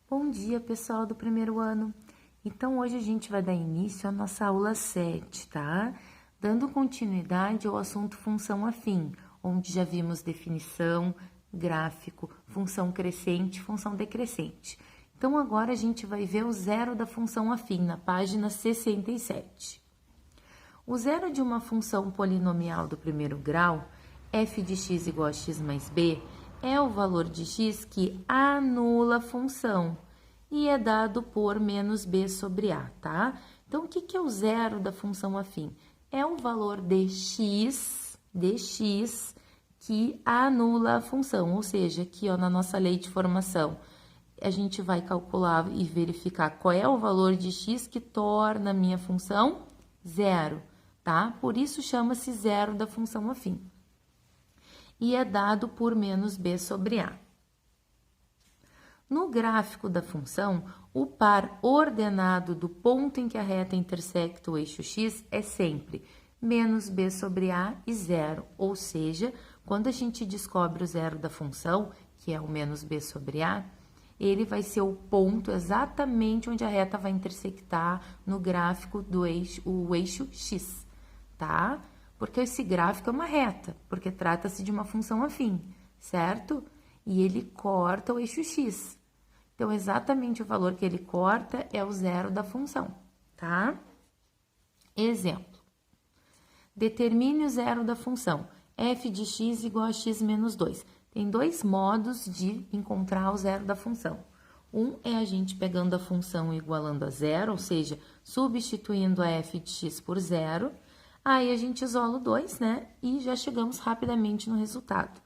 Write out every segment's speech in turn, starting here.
Bom dia, pessoal do primeiro ano. Então, hoje a gente vai dar início à nossa aula 7, tá? Dando continuidade ao assunto função afim, onde já vimos definição, gráfico, função crescente, função decrescente. Então, agora a gente vai ver o zero da função afim, na página 67. O zero de uma função polinomial do primeiro grau, f de x igual a x mais b, é o valor de x que anula a função e é dado por menos b sobre a, tá? Então, o que é o zero da função afim? É o valor de x que anula a função, ou seja, aqui ó, na nossa lei de formação, a gente vai calcular e verificar qual é o valor de x que torna a minha função zero, tá? Por isso chama-se zero da função afim. E é dado por menos b sobre a. No gráfico da função, o par ordenado do ponto em que a reta intersecta o eixo x é sempre menos b sobre a e zero, ou seja, quando a gente descobre o zero da função, que é o menos b sobre a, ele vai ser o ponto exatamente onde a reta vai intersectar no gráfico do eixo x, tá? Porque esse gráfico é uma reta, porque trata-se de uma função afim, certo? E ele corta o eixo x. Então, exatamente o valor que ele corta é o zero da função, tá? Exemplo. Determine o zero da função f de x igual a x menos 2. Tem dois modos de encontrar o zero da função. Um é a gente pegando a função e igualando a zero, ou seja, substituindo a f de x por zero. Aí a gente isola o 2, né? E já chegamos rapidamente no resultado.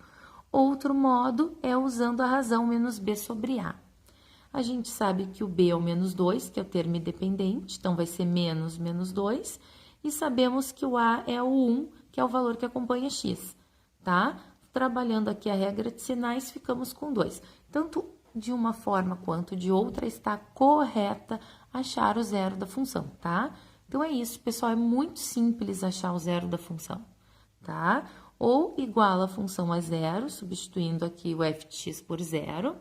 Outro modo é usando a razão menos b sobre a. A gente sabe que o b é o menos 2, que é o termo independente, então vai ser menos 2. E sabemos que o a é o 1, que é o valor que acompanha x, tá? Trabalhando aqui a regra de sinais, ficamos com 2. Tanto de uma forma quanto de outra, está correta achar o zero da função, tá? Então, é isso, pessoal, é muito simples achar o zero da função, tá? Ou iguala a função a zero, substituindo aqui o f de x por zero,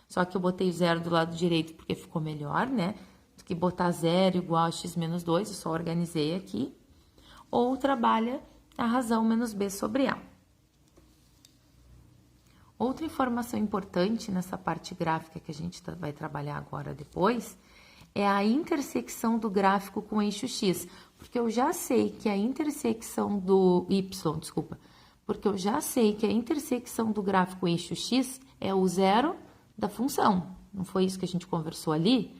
só que eu botei o zero do lado direito porque ficou melhor, né? Do que botar zero igual a x menos 2, eu só organizei aqui. Ou trabalha a razão menos b sobre a. Outra informação importante nessa parte gráfica que a gente vai trabalhar agora depois é a intersecção do gráfico com o eixo x, porque eu já sei que a intersecção do porque eu já sei que a intersecção do gráfico com o eixo x é o zero da função. Não foi isso que a gente conversou ali?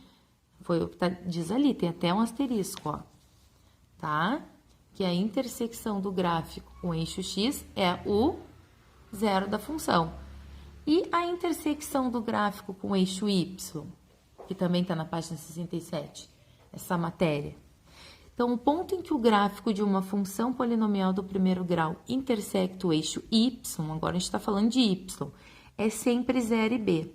Foi o que diz ali, tem até um asterisco, ó. Tá? Que a intersecção do gráfico com o eixo x é o zero da função. E a intersecção do gráfico com o eixo y, que também está na página 67, essa matéria. Então, o ponto em que o gráfico de uma função polinomial do primeiro grau intersecta o eixo y, agora a gente está falando de y, é sempre 0 e b.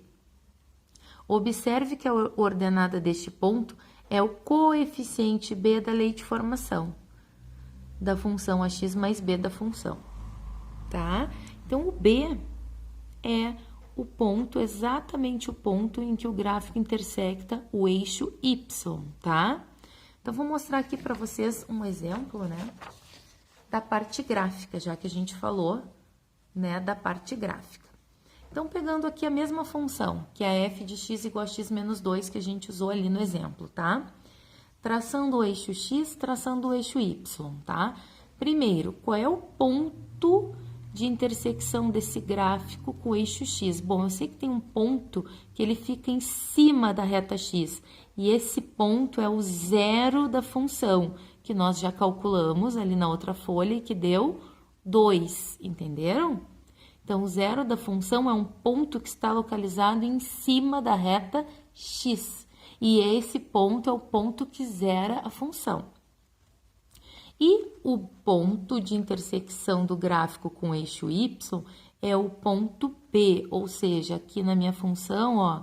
Observe que a ordenada deste ponto é o coeficiente b da lei de formação da função ax mais b da função, tá? Então, o b é o ponto, exatamente o ponto em que o gráfico intersecta o eixo y, tá? Então, vou mostrar aqui para vocês um exemplo, né, da parte gráfica, já que a gente falou, né, da parte gráfica. Então, pegando aqui a mesma função, que é a f de x igual a x menos 2, que a gente usou ali no exemplo, tá? Traçando o eixo x, traçando o eixo y, tá? Primeiro, qual é o ponto de intersecção desse gráfico com o eixo x? Bom, eu sei que tem um ponto que ele fica em cima da reta x, e esse ponto é o zero da função, que nós já calculamos ali na outra folha e que deu 2, entenderam? Então, o zero da função é um ponto que está localizado em cima da reta x. E esse ponto é o ponto que zera a função. E o ponto de intersecção do gráfico com o eixo y é o ponto P, ou seja, aqui na minha função, ó,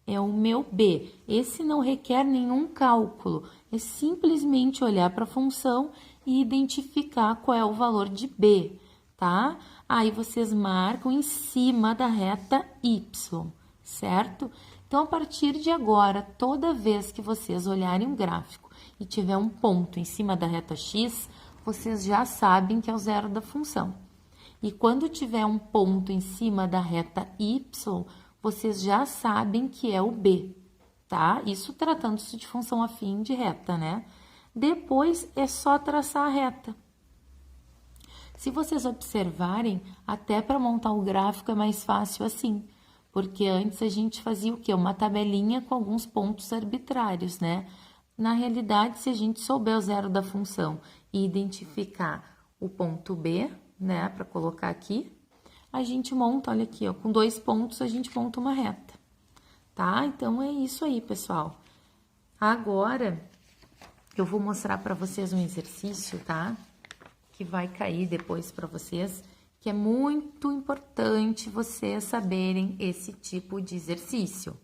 é o meu B. Esse não requer nenhum cálculo, é simplesmente olhar para a função e identificar qual é o valor de B, tá? Aí vocês marcam em cima da reta y, certo? Então, a partir de agora, toda vez que vocês olharem um gráfico e tiver um ponto em cima da reta x, vocês já sabem que é o zero da função. E quando tiver um ponto em cima da reta y, vocês já sabem que é o b, tá? Isso tratando-se de função afim de reta, né? Depois é só traçar a reta. Se vocês observarem, até para montar o gráfico é mais fácil assim, porque antes a gente fazia o quê? Uma tabelinha com alguns pontos arbitrários, né? Na realidade, se a gente souber o zero da função e identificar o ponto B, né, para colocar aqui, a gente monta, olha aqui, ó, com 2 pontos a gente monta uma reta, tá? Então, é isso aí, pessoal. Agora, eu vou mostrar para vocês um exercício, tá? Que vai cair depois para vocês, que é muito importante vocês saberem esse tipo de exercício,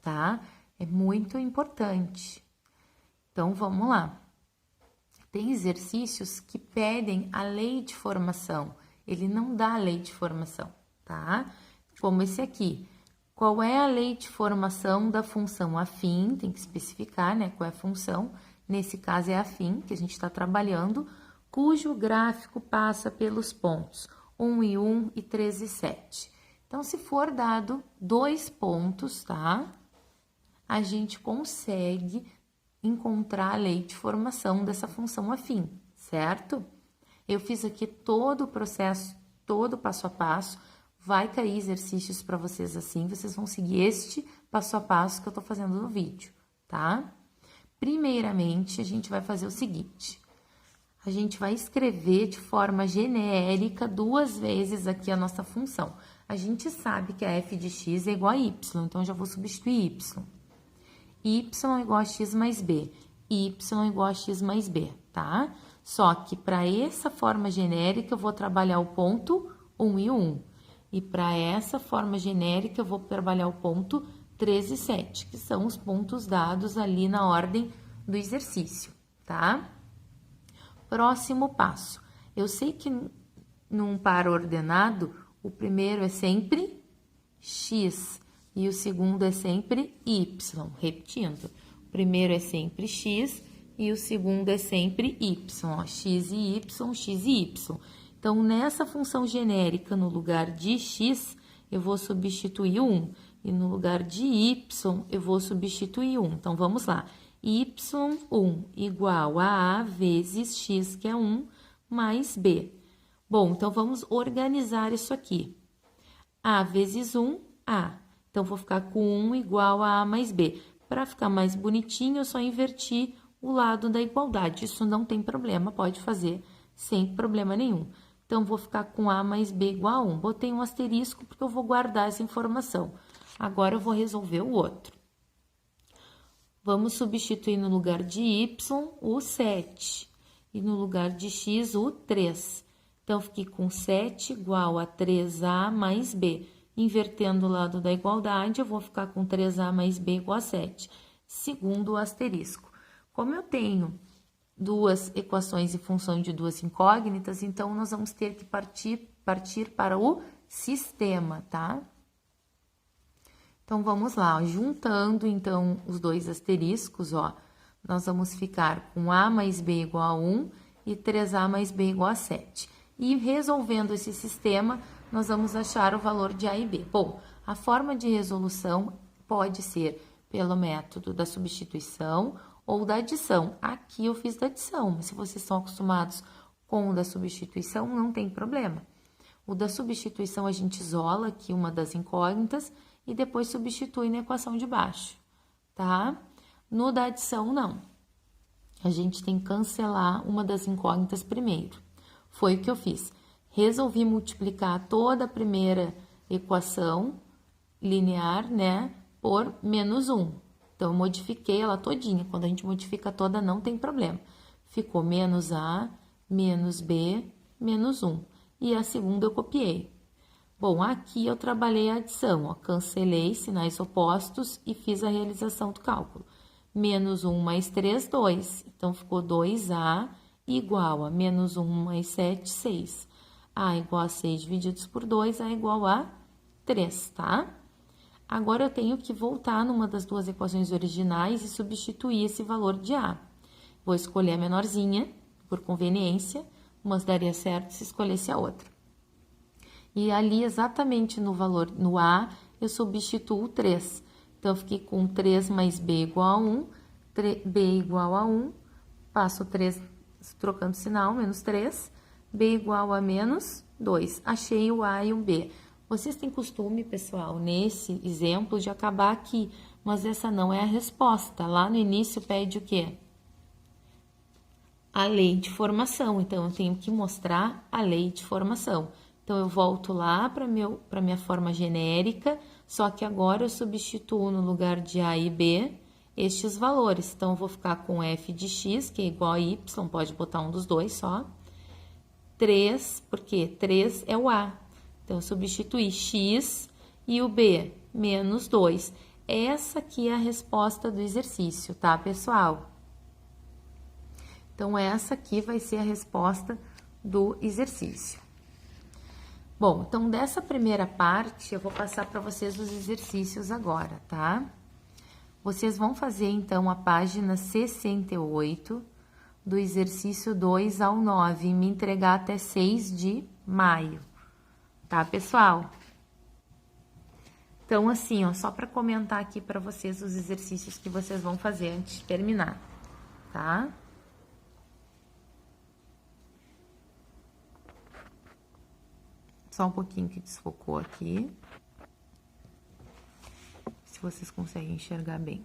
tá? É muito importante. Então, vamos lá. Tem exercícios que pedem a lei de formação. Ele não dá a lei de formação, tá? Como esse aqui. Qual é a lei de formação da função afim? Tem que especificar, né? Qual é a função. Nesse caso é afim, que a gente está trabalhando, cujo gráfico passa pelos pontos 1 e 1 e 3 e 7. Então, se for dado 2 pontos, tá? A gente consegue encontrar a lei de formação dessa função afim, certo? Eu fiz aqui todo o processo, todo o passo a passo, vai cair exercícios para vocês assim, vocês vão seguir este passo a passo que eu tô fazendo no vídeo, tá? Primeiramente, a gente vai fazer o seguinte, a gente vai escrever de forma genérica 2 vezes aqui a nossa função. A gente sabe que a f de x é igual a y, então eu já vou substituir y. Y é igual a x mais b, y é igual a x mais b, tá? Só que para essa forma genérica eu vou trabalhar o ponto 1 e 1. E para essa forma genérica eu vou trabalhar o ponto 3 e 7, que são os pontos dados ali na ordem do exercício, tá? Próximo passo. Eu sei que num par ordenado, o primeiro é sempre x. E o segundo é sempre y, repetindo. O primeiro é sempre x e o segundo é sempre y, ó, x e y, x e y. Então, nessa função genérica, no lugar de x, eu vou substituir 1. E no lugar de y, eu vou substituir 1. Então, vamos lá. y1 igual a a vezes x, que é 1, mais b. Bom, então, vamos organizar isso aqui. A vezes 1, a. Então, vou ficar com 1 igual a mais b. Para ficar mais bonitinho, eu só inverti o lado da igualdade. Isso não tem problema, pode fazer sem problema nenhum. Então, vou ficar com a mais b igual a 1. Botei um asterisco porque eu vou guardar essa informação. Agora, eu vou resolver o outro. Vamos substituir no lugar de y o 7 e no lugar de x o 3. Então, fiquei com 7 igual a 3a mais b. Invertendo o lado da igualdade, eu vou ficar com 3a mais b igual a 7, segundo o asterisco. Como eu tenho 2 equações em função de 2 incógnitas, então, nós vamos ter que partir para o sistema, tá? Então, vamos lá, ó, juntando, então, os 2 asteriscos, ó, nós vamos ficar com a mais b igual a 1 e 3a mais b igual a 7. E resolvendo esse sistema, nós vamos achar o valor de a e b. Bom, a forma de resolução pode ser pelo método da substituição ou da adição. Aqui eu fiz da adição, mas se vocês estão acostumados com o da substituição, não tem problema. O da substituição a gente isola aqui uma das incógnitas e depois substitui na equação de baixo, tá? No da adição, não. A gente tem que cancelar uma das incógnitas primeiro. Foi o que eu fiz. Resolvi multiplicar toda a primeira equação linear, né, por menos 1. Então, eu modifiquei ela todinha. Quando a gente modifica toda, não tem problema. Ficou menos a, menos b, menos 1. E a segunda eu copiei. Bom, aqui eu trabalhei a adição, ó, cancelei sinais opostos e fiz a realização do cálculo. Menos 1 mais 3, 2. Então, ficou 2a igual a menos 1 mais 7, 6. A igual a 6 divididos por 2, A igual a 3, tá? Agora, eu tenho que voltar numa das duas equações originais e substituir esse valor de A. Vou escolher a menorzinha, por conveniência, mas daria certo se escolhesse a outra. E ali, exatamente no valor, no A, eu substituo 3. Então, eu fiquei com 3 mais B igual a 1, B igual a 1, passo 3, trocando sinal, menos 3, B igual a menos 2. Achei o A e o B. Vocês têm costume, pessoal, nesse exemplo, de acabar aqui, mas essa não é a resposta. Lá no início pede o quê? A lei de formação. Então, eu tenho que mostrar a lei de formação. Então, eu volto lá para minha forma genérica, só que agora eu substituo no lugar de A e B estes valores. Então, eu vou ficar com f de x, que é igual a y, pode botar um dos dois só. 3, porque 3 é o A. Então, eu substituí x e o B, menos 2. Essa aqui é a resposta do exercício, tá, pessoal? Então, essa aqui vai ser a resposta do exercício. Bom, então, dessa primeira parte, eu vou passar para vocês os exercícios agora, tá? Vocês vão fazer, então, a página 68 do exercício 2 ao 9 e me entregar até 6 de maio, tá, pessoal? Então, assim, ó, só para comentar aqui para vocês os exercícios que vocês vão fazer antes de terminar, tá? Só um pouquinho que desfocou aqui. Se vocês conseguem enxergar bem.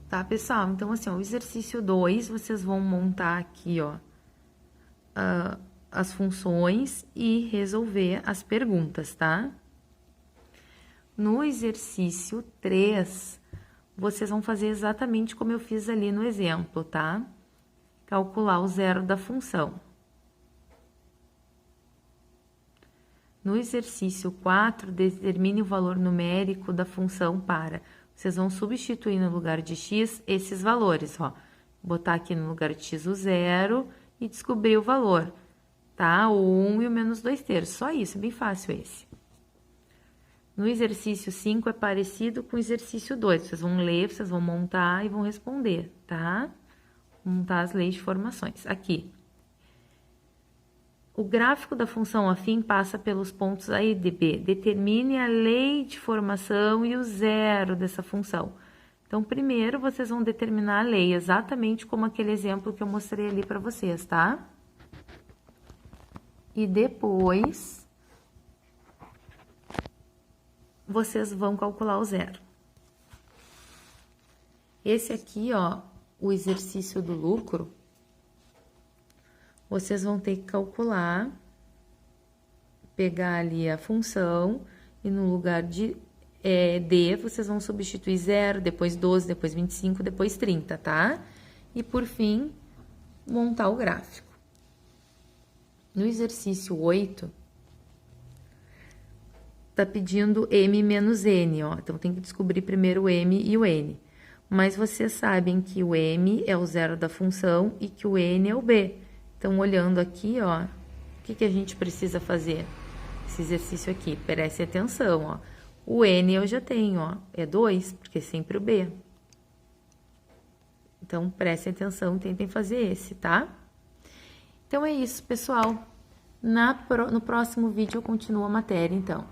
Tá, pessoal? Então, assim, ó, o exercício 2, vocês vão montar aqui, ó, as funções e resolver as perguntas, tá? No exercício 3, vocês vão fazer exatamente como eu fiz ali no exemplo, tá? Calcular o zero da função. No exercício 4, determine o valor numérico da função para. Vocês vão substituir no lugar de x esses valores, ó. Botar aqui no lugar de x o zero e descobrir o valor, tá? O 1 e o menos 2/3. Só isso, é bem fácil esse. No exercício 5 é parecido com o exercício 2. Vocês vão ler, vocês vão montar e vão responder, tá? Montar as leis de formações. Aqui. O gráfico da função afim passa pelos pontos A e B. Determine a lei de formação e o zero dessa função. Então, primeiro, vocês vão determinar a lei, exatamente como aquele exemplo que eu mostrei ali para vocês, tá? E depois vocês vão calcular o zero. Esse aqui, ó, o exercício do lucro, vocês vão ter que calcular, pegar ali a função e no lugar de D, vocês vão substituir 0, depois 12, depois 25, depois 30, tá? E, por fim, montar o gráfico. No exercício 8, tá pedindo M menos N, ó. Então, tem que descobrir primeiro o M e o N. Mas vocês sabem que o M é o zero da função e que o N é o B. Então, olhando aqui, ó, o que a gente precisa fazer? Esse exercício aqui, preste atenção, ó. O N eu já tenho, ó, é 2, porque é sempre o B. Então, prestem atenção, tentem fazer esse, tá? Então, é isso, pessoal. No próximo vídeo eu continuo a matéria, então.